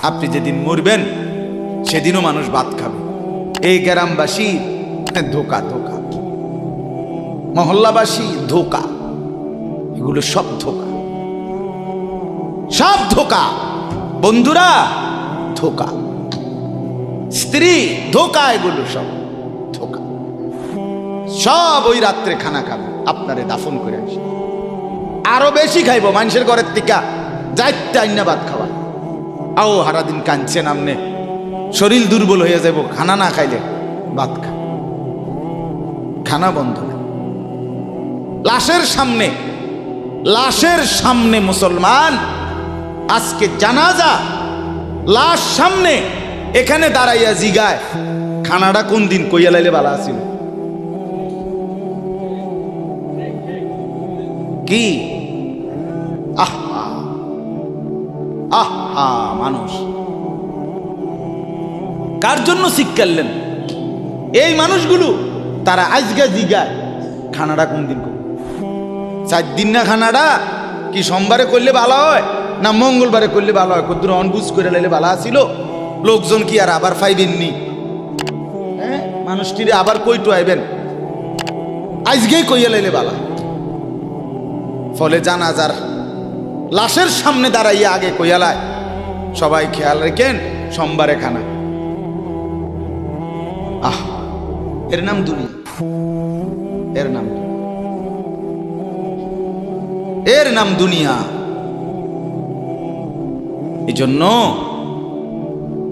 আপনি যেদিন মরবেন সেদিনও মানুষ ভাত খাবে। এই গ্রামবাসী ধোকা ধোকা, মহল্লাবাসী ধোকা, এগুলো সব ধোকা, সব ধোকা। বন্ধুরা ধোকা, স্ত্রী ধোকা, এগুলো সব ধোকা। সব ওই রাত্রে খানা খাবে, আপনারে দাফন করে আসে। আরো বেশি খাইব মানুষের ঘরের থেকে যাইতে আইনা ভাত খাওয়া। আও হারাদিন কাঁদছেন আমনে, শরীর দুর্বল হয়ে যাব খানা না খাইলে। ভাত খা, খানা বন্ধ না। লাশের সামনে, লাশের সামনে মুসলমান আজকে জানাজা, লাশ সামনে, এখানে দাঁড়াইয়া জিগায় খানাটা কোন দিন কইয়া লাইলে ভালো আছিল। কি আহা আহা, মানুষ কার জন্য শিক্ষালেন? এই মানুষগুলো তারা আজকে জিগায় খানাটা কোন দিন করবে। 4 দিন না খানাটা কি সোমবারে করলে ভালো হয় না মঙ্গলবারে করলে ভালো হয়? কদ্দুর অনবুঝ করে লাইলে ভালো আছিল। লোকজন কি আর আবার পাইবেননি? হ্যাঁ, মানুষটিরে আবার কইটো আইবেন, আজকেই কইয়া লাইলে ভালো। ফলে জানাজার লাশের সামনে দাঁড়াইয়া আগে কইয়ালায় সবাই খেয়াল রেখেন সোমবারে খানা। আহ, এর নাম দুনিয়া, এর নাম, এর নাম দুনিয়া। এই জন্য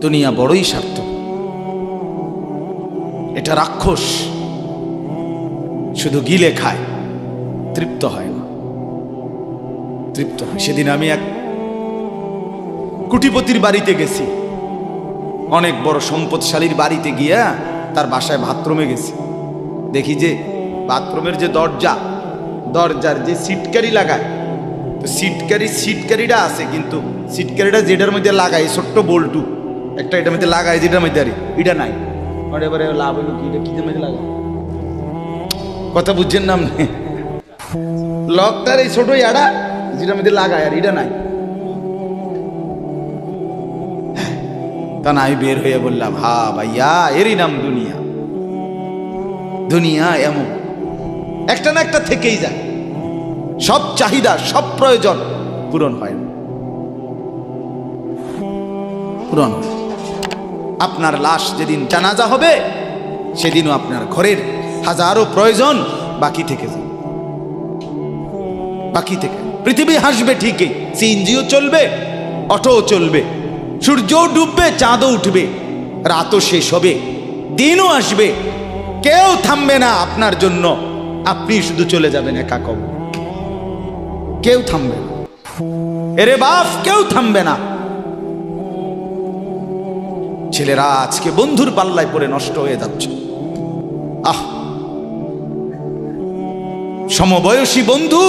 দুনিয়া বড়ই স্বার্থ। এটা রাক্ষস, শুধু গিলে খায়, তৃপ্ত হয় না, তৃপ্ত হয়। সেদিন আমি এক কুটিপতির বাড়িতে গেছি, অনেক বড় সম্পদশালীর বাড়িতে গিয়া তার বাসায় বাথরুমে গেছি। দেখি যে বাথরুমের যে দরজা, দরজার যে সিটকারি লাগায়, তো সিটকারিটা আছে, কিন্তু সিটকারিটা যেটার মধ্যে লাগায় ছোট্ট বল্টু একটা, এটার মধ্যে লাগায় যেটার মধ্যে আরে এটা নাই। এবারে লাভ হইল কি, এটা কিসের মধ্যে লাগায়? কথা বুঝছেন না আপনি? লকটার এই ছোট ইয়াটা যেটার মধ্যে লাগায় আর এটা নাই। তা না, আমি বের হয়ে বললাম, হা ভাইয়া, এরই নাম দুনিয়া। দুনিয়া এমন একটা না একটা থেকেই যায়, সব চাহিদা, সব প্রয়োজন পূরণ হয় না, পূরণ। আপনার লাশ যেদিন জানাজা হবে সেদিনও আপনার ঘরের হাজারো প্রয়োজন বাকি থেকে যায়, বাকি থেকে। পৃথিবী হাসবে ঠিকই, সিএনজিও চলবে, অটোও চলবে, সূর্যও ডুববে, চাঁদও উঠবে, রাতও শেষ হবে, দিনও আসবে, কেউ থামবে না আপনার জন্য। আপনি শুধু চলে যাবেন একা কবর, কেউ থামবে না। এরে বাপ, কেউ থামবে না। ছেলেরা আজকে বন্ধুর পাল্লায় পড়ে নষ্ট হয়ে যাচ্ছে। আহ, সমবয়সী বন্ধু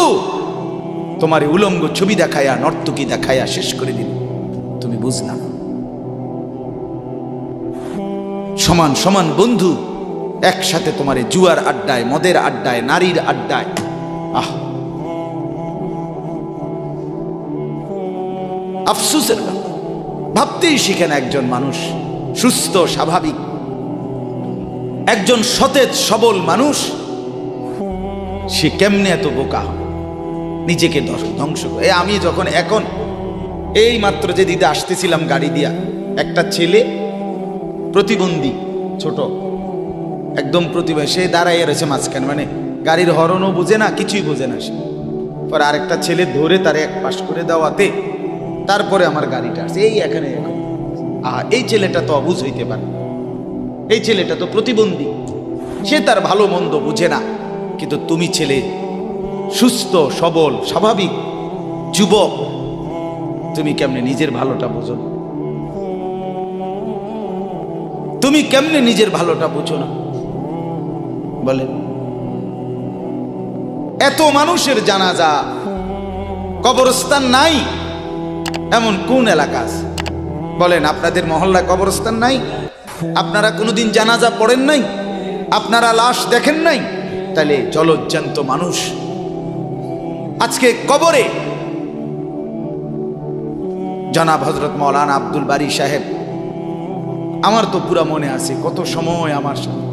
তোমার উলঙ্গ ছবি দেখায়া, নর্তকী দেখায়া শেষ করে দিল, তুমি বুঝলা। সমান সমান বন্ধু একসাথে তোমার জুয়ার আড্ডায়, মদের আড্ডায়, নারীর আড্ডায়। আহ, আফসোসের কথা, ভাবতেই শিখে না একজন মানুষ সুস্থ স্বাভাবিক, একজন সতেজ সবল মানুষ, সে কেমনে এত বোকা হয়, নিজেকে ধ্বংস করে। আমি যখন এখন এই মাত্র যে দিতে আসতেছিলাম গাড়ি দিয়া, একটা ছেলে প্রতিবন্ধী, ছোট একদম প্রতিভা, সে দাঁড়াইয়া রয়েছে মাঝখানে, মানে গাড়ির হরনও বুঝে না, কিছুই বোঝে না সে। পর আরেকটা ছেলে ধরে তারে এক পাশ করে দেওয়াতে তারপরে আমার গাড়িটা আসছে এই এখানে। এখন এই ছেলেটা তো অবুঝ হইতে পারে, এই ছেলেটা তো প্রতিবন্ধী, সে তার ভালো মন্দ বুঝে না। কিন্তু তুমি ছেলে সুস্থ সবল স্বাভাবিক যুবক, তুমি কেমনে নিজের ভালোটা বোঝো না? তুমি কেমনে নিজের ভালোটা বুঝো না বলেন? এত মানুষের জানাজা, কবরস্থান নাই এমন কোন এলাকা আছে বলেন? আপনাদের মহল্লায় কবরস্থান নাই? আপনারা কোনোদিন জানাজা পড়েন নাই? আপনারা লাশ দেখেন নাই? তাহলে জলজ্জান্ত মানুষ আজকে কবরে জনাব হযরত মাওলানা আব্দুল বারী সাহেব, আমার তো পুরা মনে আছে কত সময় আমার সাথে,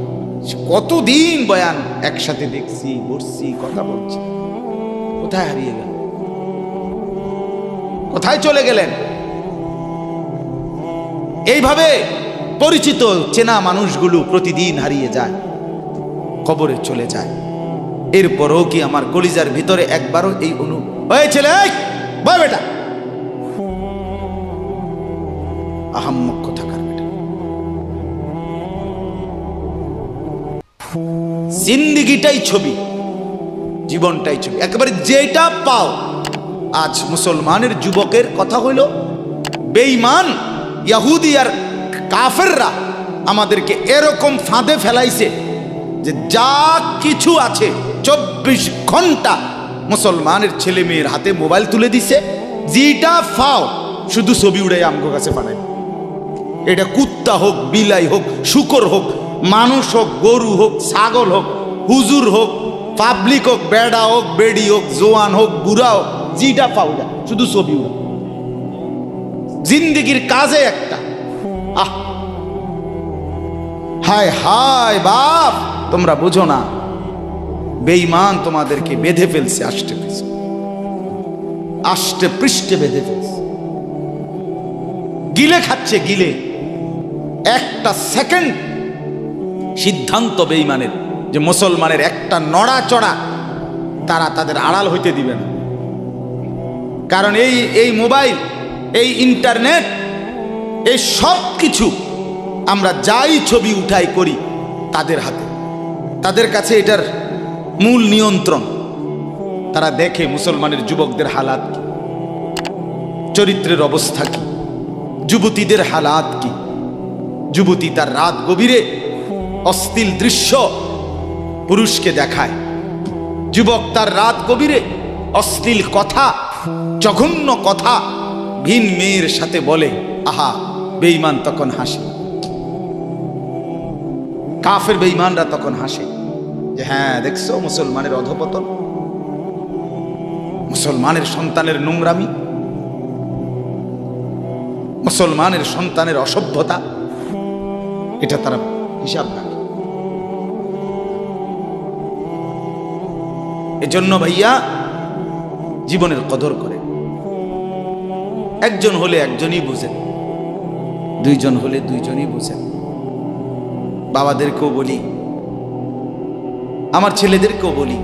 কতদিন বয়ান একসাথে দেখছি, বসছি, কথা বলছি। কোথায় হারিয়ে গেল? কোথায় চলে গেলেন? এইভাবে পরিচিত চেনা মানুষগুলো প্রতিদিন হারিয়ে যায়, কবরে চলে যায়। এরপরও কি আমার কলিজার ভিতরে একবারও এই হয়েছিল, বয় বেটা, আহাম্মক কোথাকার বেটা। জিন্দেগিটাই ছবি, জীবনটাই ছবি, একেবারে যেটা পাও। আজ মুসলমানের যুবকের কথা হইল, বেঈমান ইহুদি আর কাফেররা আমাদেরকে এরকম ফাঁদে ফেলাইছে যে যা কিছু আছে 24 ঘন্টা মুসলমানের ছেলে মেয়ের হাতে মোবাইল তুলে দিছে। যেটা ফাও শুধু ছবি উড়াই আমগো কাছে পাঠায়। এটা কুত্তা হোক, বিলাই হোক, শুকর হোক, মানুষ হোক, গরু হোক, ছাগল হোক, হুজুর হোক, পাবলিক হোক, বেড়া হোক, বেড়ি হোক, জোয়ান হোক, বুড়া হোক, যেটা পাও শুধু ছবি উড়া। জিন্দেগির কাজে একটা। আহ, হায় হায় বাপ, তোমরা বুঝো না, বেঈমান তোমাদেরকে বেঁধে ফেলছে, আষ্টে পৃষ্ঠে বেঁধে ফেলছে, গিলে খাচ্ছে, গিলে। একটা সেকেন্ড সিদ্ধান্ত বেঈমানের যে মুসলমানের একটা নড়াচড়া তারা তাদের আড়াল হইতে দিবে না। কারণ এই মোবাইল, এই ইন্টারনেট, এই সব কিছু আমরা যাই ছবি উঠাই করি তাদের হাতে, তাদের কাছে এটার মূল নিয়ন্ত্রণ। তারা দেখে মুসলমানের যুবকদের হালাত কি, চরিত্রের অবস্থা কি, যুবতীদের হালাত কি। যুবতী তার রাত গভীরে অশ্লীল দৃশ্য পুরুষকে দেখায়, যুবক তার রাত গভীরে অশ্লীল কথা, জঘন্য কথা ভিন মেয়ের সাথে বলে। আহা, বেঈমান তখন হাসে, কাফের বেঈমানরা তখন হাসে যে হ্যাঁ দেখছো মুসলমানের অধপতন, মুসলমানের সন্তানের নোংরামি, মুসলমানের সন্তানের অসভ্যতা, এটা তারা হিসাব রাখে। এজন্য ভাইয়া জীবনের কদর করে। একজন হলে একজনই বুঝেন, দুইজন হলে দুইজনই বুঝেন। বাবাদেরকেও বলি, আমার ছেলেদেরকেও বলি,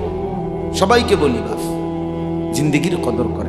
সবাইকে বলি, বাপ, জিন্দেগির কদর কর।